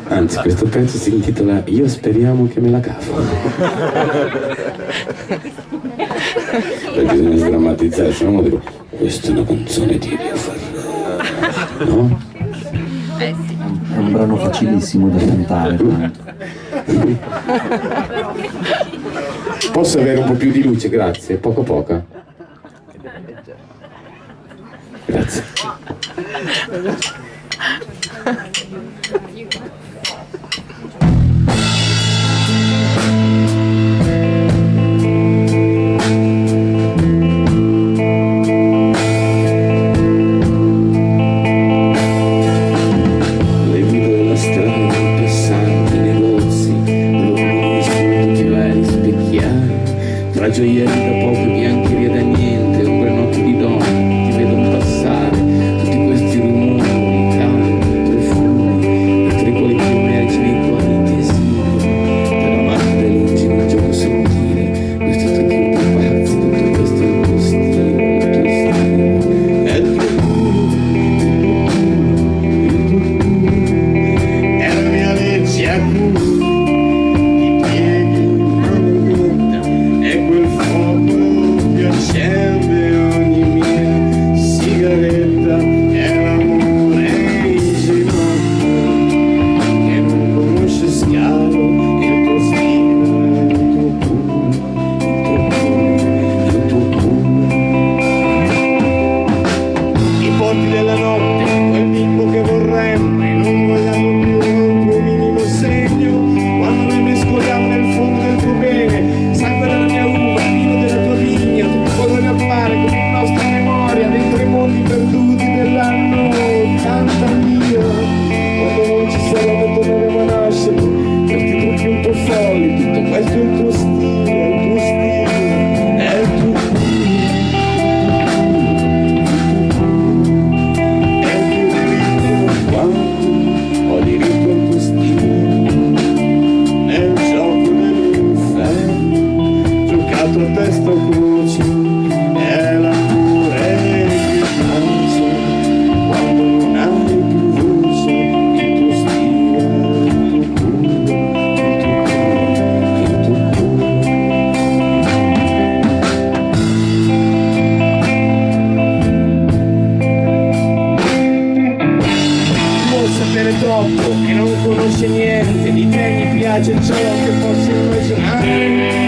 Anzi, questo pezzo si intitola Io speriamo che me la cavo. Perché bisogna sdrammatizzare, se no uno dice questa è una canzone di Elio Ferrara, no? Sì. È un brano facilissimo da cantare, tanto. Posso avere un po' più di luce, grazie, poco poco. Grazie. Tra gioielli da poco, biancheria da niente, ombre notti di donna, ti vedono passare, tutti questi rumori, canti, profumi, e tripoli più merci nei tuoi desideri, per amare da lungi in un gioco sottile, questo tocchi un po' pazzi, tutto questo è il tuo stile, il tuo stile, è il tuo culo, è la mia legge a culo. Accende ogni mia sigaretta, è l'amore in ginocchio che non conosce scalo, il tuo stile, il tuo culo, il tuo culo. I porti della notte, quel bimbo che vorremmo e non vogliamo più un tuo minimo segno, quando noi mescoliamo nel fondo del tuo bene, sangue della mia uva, vino della tua vigna, colore appare come una nostra memoria dentro i mondi perduti dell'anno 80.000, quando non ci sarebbe torneremo a nascere, questi trucchi un po' folli, tutto questo è il tuo stile, è il tuo stile, è il tuo è il tuo diritto, quando ho diritto al tuo stile, nel gioco dell'inferno, giocato a testa o croce. È l'amore che piange quando non hai più voce, il tuo stile, il tuo culo, il tuo culo. Vuol sapere troppo e non conosce niente, di te mi piace ciò che posso immaginare.